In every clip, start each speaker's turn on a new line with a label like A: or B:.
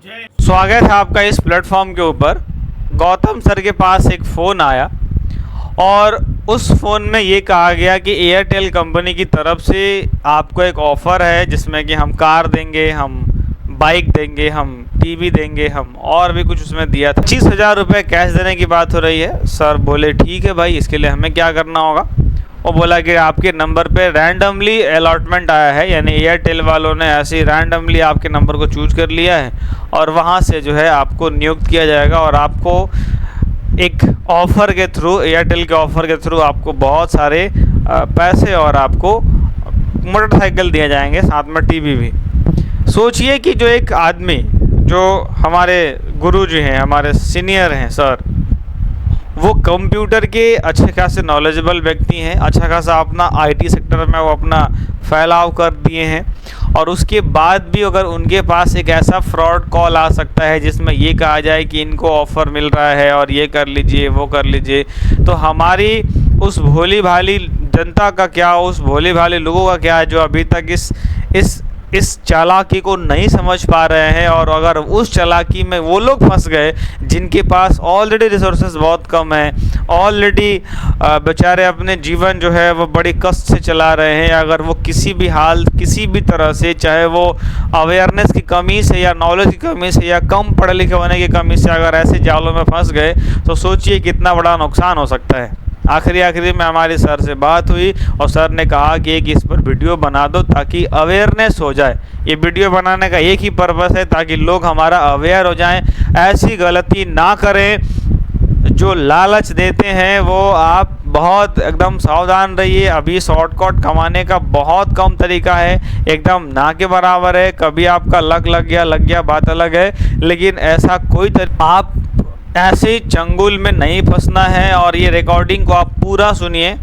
A: स्वागत है आपका इस प्लेटफॉर्म के ऊपर। गौतम सर के पास एक फ़ोन आया और उस फ़ोन में ये कहा गया कि एयरटेल कंपनी की तरफ से आपको एक ऑफ़र है जिसमें कि हम कार देंगे, हम बाइक देंगे, हम टीवी देंगे, हम और भी कुछ उसमें दिया था। 25,000 रुपये कैश देने की बात हो रही है। सर बोले ठीक है भाई, इसके लिए हमें क्या करना होगा। वो बोला कि आपके नंबर पे रैंडमली अलॉटमेंट आया है, यानी एयरटेल वालों ने ऐसे ही रैंडमली आपके नंबर को चूज कर लिया है और वहाँ से जो है आपको नियुक्त किया जाएगा और आपको एक ऑफ़र के थ्रू, एयरटेल के ऑफ़र के थ्रू आपको बहुत सारे पैसे और आपको मोटरसाइकिल दिए जाएंगे, साथ में टीवी भी। सोचिए कि जो एक आदमी, जो हमारे गुरुजी हैं, हमारे सीनियर हैं सर, वो कंप्यूटर के अच्छे खासे नॉलेजेबल व्यक्ति हैं, अच्छा खासा अपना आईटी सेक्टर में वो अपना फैलाव कर दिए हैं, और उसके बाद भी अगर उनके पास एक ऐसा फ्रॉड कॉल आ सकता है जिसमें ये कहा जाए कि इनको ऑफ़र मिल रहा है और ये कर लीजिए, वो कर लीजिए, तो हमारी उस भोली भाली जनता का क्या, उस भोली भाली लोगों का क्या है जो अभी तक इस चालाकी को नहीं समझ पा रहे हैं। और अगर उस चालाकी में वो लोग फंस गए जिनके पास ऑलरेडी रिसोर्सेज बहुत कम हैं, ऑलरेडी बेचारे अपने जीवन जो है वो बड़ी कष्ट से चला रहे हैं, अगर वो किसी भी हाल, किसी भी तरह से, चाहे वो अवेयरनेस की कमी से या नॉलेज की कमी से या कम पढ़े लिखे होने की कमी से अगर ऐसे जालों में फंस गए, तो सोचिए कितना बड़ा नुकसान हो सकता है। आखिरी में हमारी सर से बात हुई और सर ने कहा कि एक इस पर वीडियो बना दो ताकि अवेयरनेस हो जाए। ये वीडियो बनाने का एक ही पर्पस है ताकि लोग हमारा अवेयर हो जाएं, ऐसी गलती ना करें। जो लालच देते हैं वो आप बहुत एकदम सावधान रहिए। अभी शॉर्टकट कमाने का बहुत कम तरीका है, एकदम ना के बराबर है। कभी आपका लक लग गया बात अलग है, लेकिन ऐसा कोई आप ऐसे चंगुल में नहीं फंसना है। और ये रिकॉर्डिंग को आप पूरा सुनिए,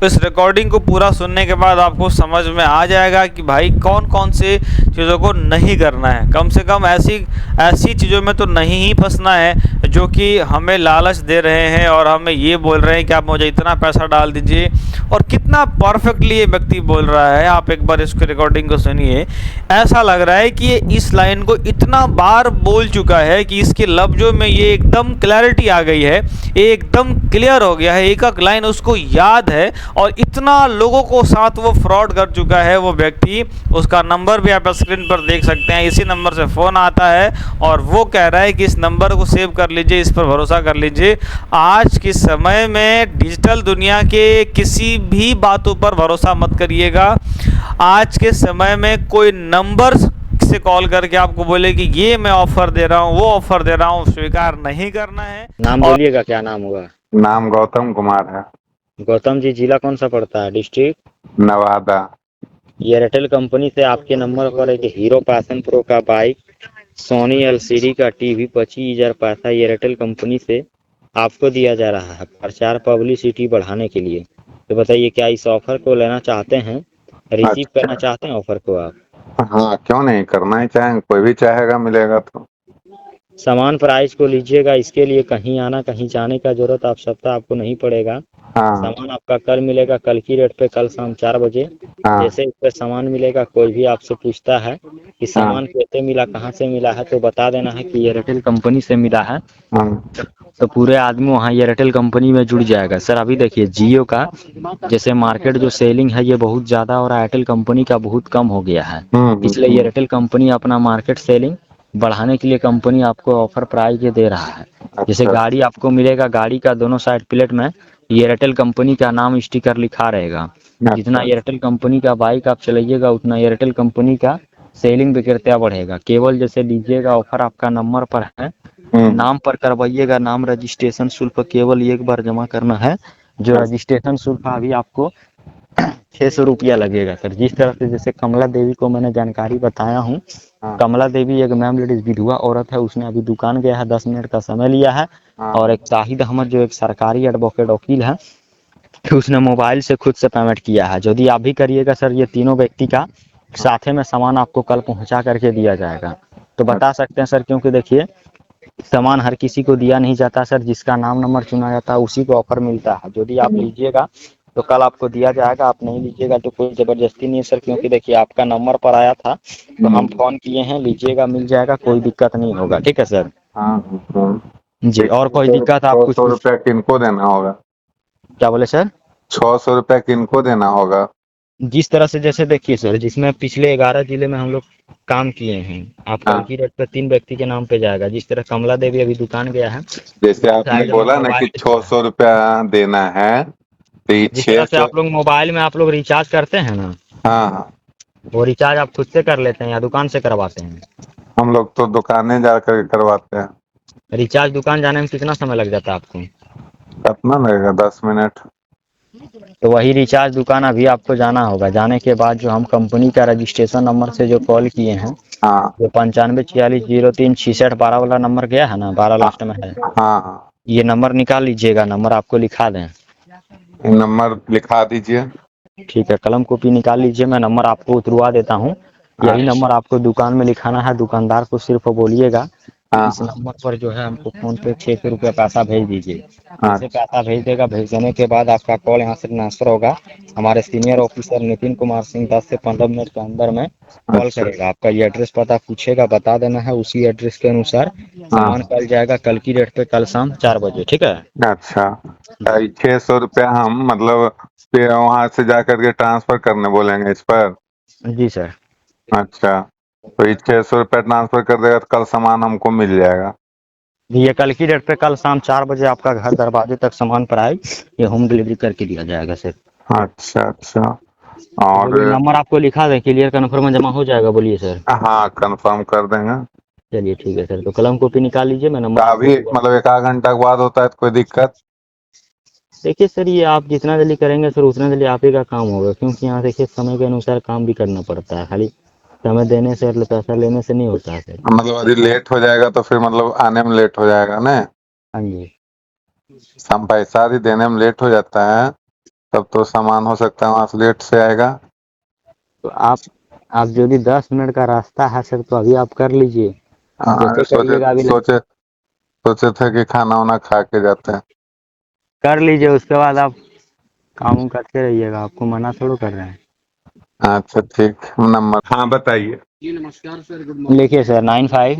A: इस रिकॉर्डिंग को पूरा सुनने के बाद आपको समझ में आ जाएगा कि भाई कौन कौन से चीज़ों को नहीं करना है। कम से कम ऐसी चीज़ों में तो नहीं ही फंसना है जो कि हमें लालच दे रहे हैं और हमें ये बोल रहे हैं कि आप मुझे इतना पैसा डाल दीजिए। और कितना परफेक्टली ये व्यक्ति बोल रहा है, आप एक बार इसको रिकॉर्डिंग को सुनिए। ऐसा लग रहा है कि ये इस लाइन को इतना बार बोल चुका है कि इसके लफ्ज़ों में ये एकदम क्लैरिटी आ गई है, ये एकदम क्लियर हो गया है, एक एक लाइन उसको याद है। और इतना लोगों को साथ वो फ्रॉड कर चुका है वो व्यक्ति। उसका नंबर भी आप स्क्रीन पर देख सकते हैं, इसी नंबर से फ़ोन आता है और वो कह रहा है कि इस नंबर को सेव कर लीजिए, इस पर भरोसा कर लीजिए। आज के समय में डिजिटल दुनिया के किसी भी बातों पर भरोसा मत करिएगा। आज के समय में कोई नंबर से कॉल करके आपको बोले कि ये मैं ऑफ़र दे रहा हूँ, वो ऑफ़र दे रहा हूँ, स्वीकार नहीं करना है।
B: नाम बोलिएगा, क्या नाम होगा?
C: नाम गौतम कुमार है।
B: गौतम जी, जिला कौन सा पड़ता है? डिस्ट्रिक्ट
C: नवादा।
B: एयरटेल कंपनी से आपके नंबर पर एक हीरो पैशन प्रो का बाइक, सोनी एलसीडी का टीवी 25,000 पैसा एयरटेल कंपनी से आपको दिया जा रहा है प्रचार पब्लिसिटी बढ़ाने के लिए। तो बताइए, क्या इस ऑफर को लेना चाहते हैं, रिसीव करना चाहते हैं ऑफर को आप?
C: हाँ, क्यों नहीं, करना ही चाहेंगे, कोई भी चाहेगा मिलेगा तो।
B: समान प्राइस को लीजिएगा, इसके लिए कहीं आना कहीं जाने का जरूरत आप सबका आपको नहीं पड़ेगा।
C: हाँ।
B: सामान आपका कल मिलेगा, कल की रेट पे, कल शाम 4 बजे।
C: हाँ।
B: जैसे इस पे सामान मिलेगा, कोई भी आपसे पूछता है कि सामान कैसे मिला, कहाँ से मिला है, तो बता देना है कि एयरटेल कंपनी से मिला है। तो पूरे आदमी वहाँ एयरटेल कंपनी में जुड़ जाएगा। सर अभी देखिए, जियो का जैसे मार्केट जो सेलिंग है ये बहुत ज़्यादा और एयरटेल कंपनी का बहुत कम हो गया है, इसलिए एयरटेल कंपनी अपना मार्केट सेलिंग बढ़ाने के लिए कंपनी आपको ऑफर प्राइस ये दे रहा है। जैसे गाड़ी आपको मिलेगा, गाड़ी का दोनों साइड प्लेट में एयरटेल कंपनी का नाम स्टिकर लिखा रहेगा। जितना एयरटेल कंपनी का बाइक आप चलाइएगा उतना एयरटेल कंपनी का सेलिंग विक्रेता बढ़ेगा। केवल जैसे लीजिएगा ऑफर आपका नंबर पर है, नाम पर करवाइएगा। नाम रजिस्ट्रेशन शुल्क केवल एक बार जमा करना है, जो रजिस्ट्रेशन शुल्क अभी आपको 600 रुपया लगेगा। सर जिस तरह से जैसे कमला देवी को मैंने जानकारी बताया हूँ, कमला देवी एक मैम लेडीज विधवा औरत है, उसने अभी दुकान गया है, 10 मिनट का समय लिया है। और एक शाहिद अहमद जो एक सरकारी एडवोकेट वकील है, उसने मोबाइल से खुद से पेमेंट किया है। यदि आप भी करिएगा सर, ये तीनों व्यक्ति का साथे में सामान आपको कल पहुंचा करके दिया जाएगा। तो बता सकते हैं सर, क्योंकि देखिए सामान हर किसी को दिया नहीं जाता सर, जिसका नाम नंबर चुना जाता है उसी को ऑफर मिलता है। यदि आप लीजिएगा तो कल आपको दिया जाएगा। आप नहीं लीजिएगा तो कोई जबरदस्ती नहीं है सर, क्योंकि देखिए आपका नंबर पर आया था तो हम फोन किए हैं। लीजिएगा, मिल जाएगा, कोई दिक्कत नहीं होगा। ठीक है सर।
C: हाँ हाँ।
B: जी, और कोई दिक्कत आप कुछ
C: 600 रुपया किनको देना होगा?
B: क्या बोले सर?
C: 600 रुपया किनको देना होगा?
B: जिस तरह से, जैसे देखिए सर, जिसमें पिछले 11 जिले में हम लोग काम किए हैं, आप कल
C: हाँ,
B: की डेट पे 3 व्यक्ति के नाम पे जाएगा। जिस तरह कमला देवी अभी दुकान गया है,
C: जैसे आपने
B: साइड में
C: बोला ना कि
B: मोबाइल,
C: 600 रुपया देना है, तो ये
B: जिस तरह से
C: 600।
B: आप लोग मोबाइल में आप लोग रिचार्ज करते हैं ना,
C: हाँ हाँ,
B: वो रिचार्ज आप खुद से कर लेते हैं या दुकान से करवाते हैं?
C: हम लोग तो दुकानें जा कर करवाते हैं।
B: रिचार्ज दुकान जाने में कितना समय लग जाता है आपको?
C: कितना लगेगा? 10 मिनट।
B: तो वही रिचार्ज दुकान अभी आपको जाना होगा। जाने के बाद जो हम कंपनी का रजिस्ट्रेशन नंबर से जो कॉल किए हैं,
C: हाँ
B: जो 9546036612 वाला नंबर गया है ना, 12 लास्ट में है,
C: हाँ हाँ,
B: ये नंबर निकाल लीजिएगा। नंबर आपको लिखा दें।
C: नंबर लिखा दीजिए।
B: ठीक है, कलम कॉपी निकाल लीजिए, मैं नंबर आपको उतरवा देता हूँ। यही नंबर आपको दुकान में लिखाना है। दुकानदार को सिर्फ बोलिएगा
C: हाँ
B: इस नंबर पर जो है हमको फोन पे 600 रुपया पैसा भेज दीजिए।
C: हाँ,
B: जैसे पैसा भेज देगा, भेजने के बाद आपका कॉल यहाँ से ट्रांसफर होगा। हमारे सीनियर ऑफिसर नितिन कुमार सिंह 10 से 15 मिनट के अंदर में कॉल
C: अच्छा
B: करेगा। आपका ये एड्रेस पता पूछेगा, बता देना है। उसी एड्रेस के अनुसार सामान कल जाएगा, कल की डेट पे कल शाम 4 बजे। ठीक है।
C: अच्छा। 600 रुपया हम मतलब वहां से जा करके ट्रांसफर करने बोलेंगे इस पर?
B: जी सर।
C: अच्छा, तो ये 600 रुपया ट्रांसफर कर देगा तो कल सामान हमको मिल जाएगा?
B: ये कल की डेट पे कल शाम 4 बजे आपका घर दरवाजे तक सामान पर आए, ये होम डिलीवरी करके दिया जाएगा सर।
C: अच्छा अच्छा।
B: तो
C: और
B: बोलिए, नंबर आपको लिखा दें, क्लियर कन्फर्म जमा हो जाएगा? बोलिए सर।
C: हाँ, कंफर्म कर देंगे।
B: चलिए ठीक है सर, तो कलम कॉपी निकाल लीजिए, मैं
C: तो
B: नंबर
C: अभी
B: आपको।
C: मतलब एक आध घंटा के बाद होता है तो कोई दिक्कत?
B: देखिए सर, ये आप जितना जल्दी करेंगे सर उतना जल्दी आप ही का काम होगा, क्योंकि यहाँ देखिए समय के अनुसार काम भी करना पड़ता है। खाली समय देने से पैसा लेने से नहीं होता है सर।
C: मतलब यदि लेट हो जाएगा तो फिर मतलब आने में लेट हो जाएगा ना?
B: हाँ जी।
C: हम पैसा यदि देने में लेट हो जाता है तब तो सामान हो सकता है वहां से लेट से आएगा।
B: तो आप जो भी 10 मिनट का रास्ता है सर, तो अभी आप कर लीजिए। जैसे
C: सोचे
B: करिएगा अभी
C: सोचे सोचे थे कि खाना वाना खा के जाते हैं।
B: कर लीजिए, उसके बाद आप काम करते रहिएगा, आपको मना थोड़ा कर रहे हैं।
C: अच्छा ठीक, नंबर हाँ बताइए।
B: लिखिए सर, 95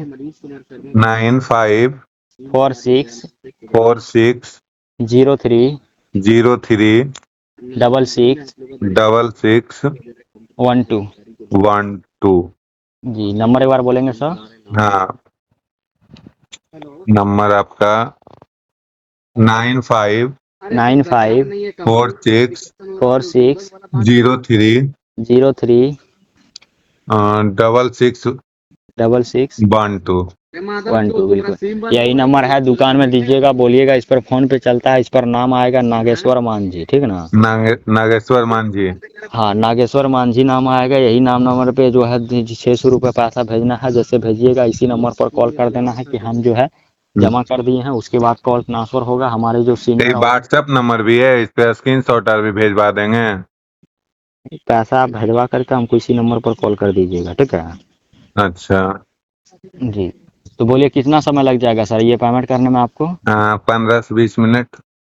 C: 95
B: 46
C: 46
B: 03
C: 03
B: 66
C: 66
B: 12।
C: 12।
B: जी, नंबर एक बार बोलेंगे सर?
C: हाँ, नंबर आपका 95 46
B: 46
C: 03
B: 03
C: 66
B: 66
C: 12।
B: 12। बिल्कुल यही नंबर है, दुकान में दीजिएगा, बोलिएगा इस पर फोन पे चलता है। इस पर नाम आएगा नागेश्वर मांझी। ठीक ना?
C: नागेश्वर मांझी।
B: हाँ, नागेश्वर मांझी नाम आएगा। यही नंबर पे जो है 600 रुपये पैसा भेजना है। जैसे भेजिएगा इसी नंबर पर कॉल कर देना है कि हम जो है जमा कर दिए हैं। उसके बाद कॉल ट्रांसफर होगा। हमारे जो सीनियर
C: व्हाट्सएप नंबर भी है, इस पे स्क्रीनशॉट भी भेजवा देंगे।
B: पैसा आप भेजवा करके हमको इसी नंबर पर कॉल कर दीजिएगा। ठीक है।
C: अच्छा।
B: जी, तो बोलिए कितना समय लग जाएगा सर ये पेमेंट करने में आपको?
C: 15 से 20 मिनट।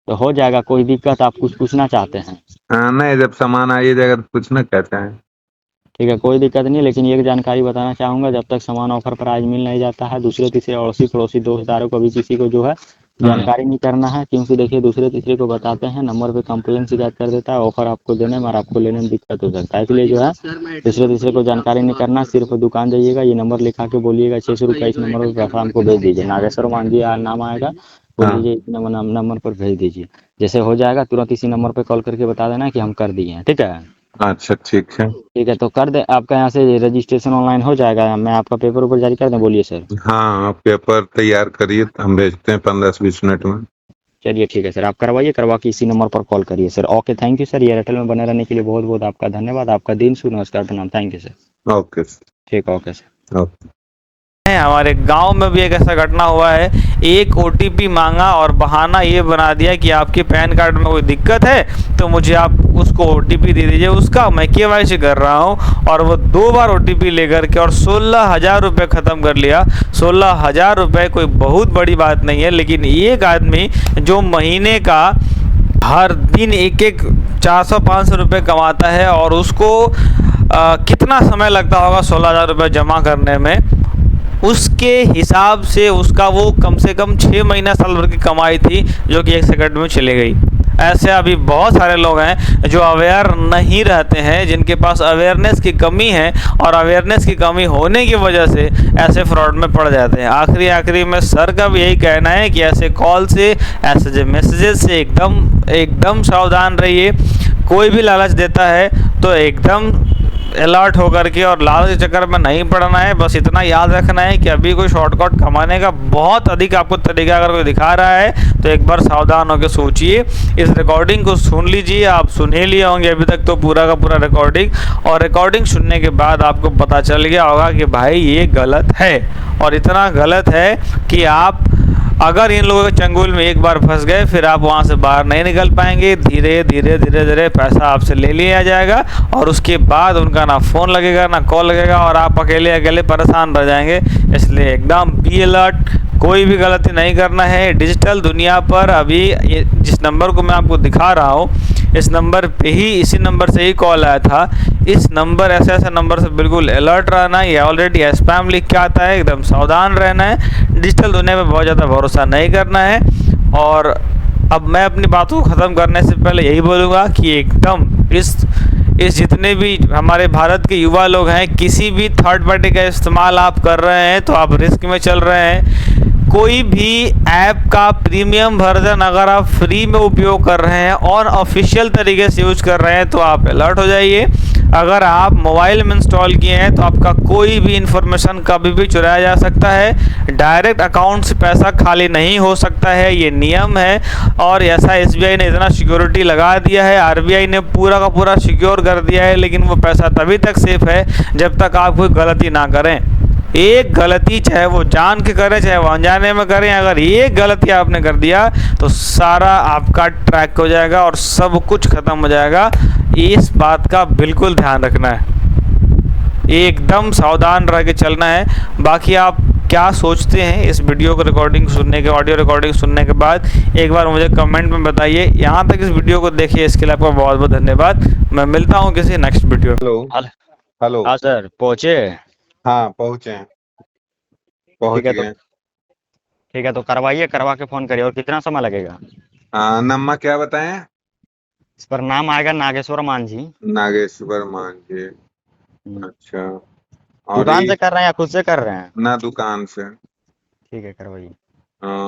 B: तो हो जाएगा, कोई दिक्कत? आप कुछ पूछना चाहते हैं?
C: नहीं, जब सामान आ ही जाएगा तो पूछना कहते हैं।
B: ठीक है, कोई दिक्कत नहीं, लेकिन एक जानकारी बताना चाहूँगा, जब तक सामान ऑफर प्राइस मिल नहीं जाता है, दूसरे तीसरे अड़ोसी पड़ोसी दोस्तदारों को भी किसी को जो है जानकारी नहीं करना है। क्योंकि देखिए दूसरे तीसरे को बताते हैं, नंबर पे कंप्लेन शिकायत कर देता है, ऑफर आपको देने में और आपको लेने में दिक्कत हो सकता है। इसलिए जो है दूसरे तीसरे को जानकारी नहीं करना। सिर्फ दुकान जाइएगा, ये नंबर लिखा के बोलिएगा 600 रुपये इस नंबर पर पैसा हमको भेज दीजिए। नागेश्वर मांझी नाम आएगा, बोल दीजिए इस नंबर पर भेज दीजिए। जैसे हो जाएगा तुरंत इसी नंबर पर कॉल करके बता देना कि हम कर दिए हैं। ठीक है।
C: अच्छा ठीक है।
B: ठीक है, तो कर दे। आपका यहाँ से रजिस्ट्रेशन ऑनलाइन हो जाएगा। मैं आपका पेपर ऊपर जारी कर दूं? बोलिए सर।
C: हाँ, पेपर तैयार करिए, हम भेजते हैं 15 से 20 मिनट में।
B: चलिए ठीक है सर, आप करवाइए, करवा के इसी नंबर पर कॉल करिए sir. Okay, thank you sir. ये एयरटेल में बने रहने के लिए बहुत बहुत आपका धन्यवाद। आपका दिन शुभ, नमस्कार, प्रणाम। Thank you sir.
C: ओके
B: ठीक है, ओके सर।
C: ओके।
A: हमारे गांव में भी एक ऐसा घटना हुआ है। एक ओटीपी मांगा और बहाना ये बना दिया कि आपके पैन कार्ड में कोई दिक्कत है तो मुझे आप उसको ओटीपी दे दीजिए। उसका मैं केवाईसी कर रहा हूँ और वो 2 बार ओटीपी लेकर के और 16,000 रुपये ख़त्म कर लिया। 16,000 रुपये कोई बहुत बड़ी बात नहीं है, लेकिन एक आदमी जो महीने का हर दिन एक एक 400-500 रुपये कमाता है और उसको कितना समय लगता होगा 16,000 रुपये जमा करने में, उसके हिसाब से उसका वो कम से कम 6 महीना साल भर की कमाई थी जो कि 1 सेकंड में चली गई। ऐसे अभी बहुत सारे लोग हैं जो अवेयर नहीं रहते हैं, जिनके पास अवेयरनेस की कमी है और अवेयरनेस की कमी होने की वजह से ऐसे फ्रॉड में पड़ जाते हैं। आखिरी में सर का भी यही कहना है कि ऐसे कॉल से, ऐसे मैसेजेस से एकदम सावधान रहिए। कोई भी लालच देता है तो एकदम अलर्ट होकर के और लालच के चक्कर में नहीं पड़ना है। बस इतना याद रखना है कि अभी कोई शॉर्टकट कमाने का बहुत अधिक आपको तरीका अगर कोई दिखा रहा है तो एक बार सावधान होकर सोचिए। इस रिकॉर्डिंग को सुन लीजिए, आप सुन ही लिए होंगे अभी तक तो पूरा का पूरा रिकॉर्डिंग, और रिकॉर्डिंग सुनने के बाद आपको पता चल गया होगा कि भाई ये गलत है, और इतना गलत है कि आप अगर इन लोगों के चंगुल में एक बार फंस गए फिर आप वहां से बाहर नहीं निकल पाएंगे। धीरे धीरे पैसा आपसे ले लिया जाएगा और उसके बाद उनका ना फ़ोन लगेगा ना कॉल लगेगा और आप अकेले परेशान रह जाएंगे। इसलिए एकदम बी अलर्ट, कोई भी गलती नहीं करना है। डिजिटल दुनिया पर अभी ये जिस नंबर को मैं आपको दिखा रहा हूँ, इस नंबर पे ही, इसी नंबर से ही कॉल आया था। इस नंबर ऐसे नंबर से बिल्कुल अलर्ट रहना है। ये ऑलरेडी स्पैम लिख के आता है, एकदम सावधान रहना है। डिजिटल दुनिया में बहुत ज़्यादा भरोसा नहीं करना है। और अब मैं अपनी बातों को ख़त्म करने से पहले यही बोलूँगा कि एकदम इस जितने भी हमारे भारत के युवा लोग हैं, किसी भी थर्ड पार्टी का इस्तेमाल आप कर रहे हैं तो आप रिस्क में चल रहे हैं। कोई भी ऐप का प्रीमियम वर्जन अगर आप फ्री में उपयोग कर रहे हैं और ऑफिशियल तरीके से यूज कर रहे हैं तो आप अलर्ट हो जाइए। अगर आप मोबाइल में इंस्टॉल किए हैं तो आपका कोई भी इंफॉर्मेशन कभी भी चुराया जा सकता है। डायरेक्ट अकाउंट से पैसा खाली नहीं हो सकता है, ये नियम है। और ऐसा एसबीआई ने इतना सिक्योरिटी लगा दिया है, आरबीआई ने पूरा का पूरा सिक्योर कर दिया है, लेकिन वो पैसा तभी तक सेफ है जब तक आप कोई गलती ना करें। एक गलती चाहे वो जान के करें चाहे वो अनजाने में करें, अगर एक गलती आपने कर दिया तो सारा आपका ट्रैक हो जाएगा और सब कुछ ख़त्म हो जाएगा। इस बात का बिल्कुल ध्यान रखना है, एकदम सावधान रह के चलना है। बाकी आप क्या सोचते हैं इस वीडियो को रिकॉर्डिंग सुनने के, ऑडियो रिकॉर्डिंग सुनने के बाद एक बार मुझे कमेंट में बताइए। यहाँ तक इस वीडियो को देखिए, इसके लिए आपका बहुत बहुत धन्यवाद। मैं मिलता हूँ किसी नेक्स्ट वीडियो।
C: हेलो।
B: हाँ सर, पहुँचे?
C: हाँ पहुँचे हैं, पहुँच
B: ठीक है
C: गए।
B: ठीक है, तो करवाइए, करवा के फ़ोन करिए। और कितना समय लगेगा?
C: नम्मा क्या बताएं?
B: इस पर नाम आएगा नागेश्वर मांझी।
C: नागेश्वर मांझी। अच्छा, और
B: दुकान से कर रहे हैं या खुद से कर रहे हैं?
C: ना दुकान से।
B: ठीक है, करवाइए।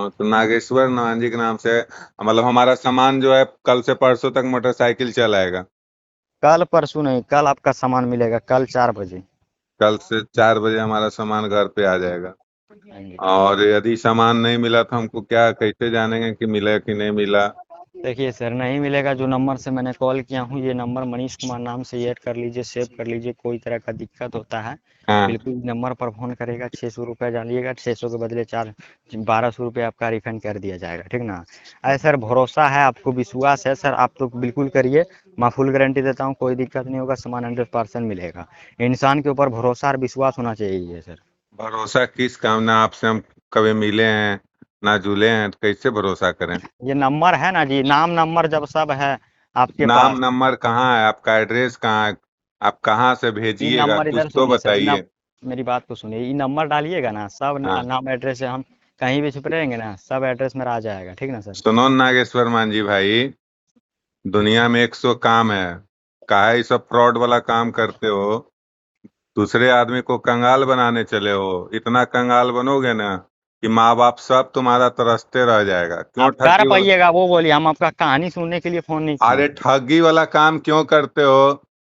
C: तो नागेश्वर मांझी के नाम से मतलब हमारा सामान जो है कल से परसों तक मोटरसाइकिल चलाएगा।
B: कल परसों नहीं, कल आपका सामान मिलेगा, कल 4 बजे।
C: कल से 4 बजे हमारा सामान घर पे आ जाएगा। और यदि सामान नहीं मिला तो हमको क्या, कैसे जानेंगे कि मिला कि नहीं मिला?
B: देखिए सर, नहीं मिलेगा। जो नंबर से मैंने कॉल किया हूँ, ये नंबर मनीष कुमार नाम से ऐड कर लीजिए, सेव कर लीजिए। कोई तरह का दिक्कत होता है
C: हाँ।
B: बिल्कुल नंबर पर फोन करेगा। 600 रुपये डालिएगा, 600 के बदले 1200 रुपये आपका रिफंड कर दिया जाएगा, ठीक ना? अरे सर, भरोसा है आपको, विश्वास है सर, आप तो बिल्कुल करिए। मैं फुल गारंटी देता हूँ, कोई दिक्कत नहीं होगा, सामान 100% मिलेगा। इंसान के ऊपर भरोसा और विश्वास होना चाहिए सर।
C: भरोसा किस काम? ना आपसे हम कभी मिले हैं ना जुले हैं, तो कैसे भरोसा करें?
B: ये नंबर है ना जी, नाम नंबर जब सब है आपके
C: नाम
B: पास।
C: नंबर कहाँ है? आपका एड्रेस कहाँ है? आप कहाँ से
B: ये
C: भेजिएगा?
B: नंबर इधर
C: कुछ तो
B: सुनिए सर,
C: बताइए।
B: मेरी बात को सुनिए। ये नंबर डालिएगा ना, सब
C: हाँ।
B: नाम एड्रेस से हम कहीं भी छुप रहेंगे ना, सब एड्रेस मेरा आ जाएगा, ठीक ना सर?
C: सुनो नागेश्वर मांझी भाई, दुनिया में 100 काम है, काहे ये सब फ्रॉड वाला काम करते हो? दूसरे आदमी को कंगाल बनाने चले हो। इतना कंगाल बनोगे ना कि माँ बाप सब तुम्हारा तरसते रह जाएगा। क्यों
B: आप कर
C: ठगी वाला?
B: पाइएगा वो बोलिए, हम आपका कहानी सुनने के लिए फोन नहीं किए।
C: अरे ठगी वाला काम क्यों करते हो?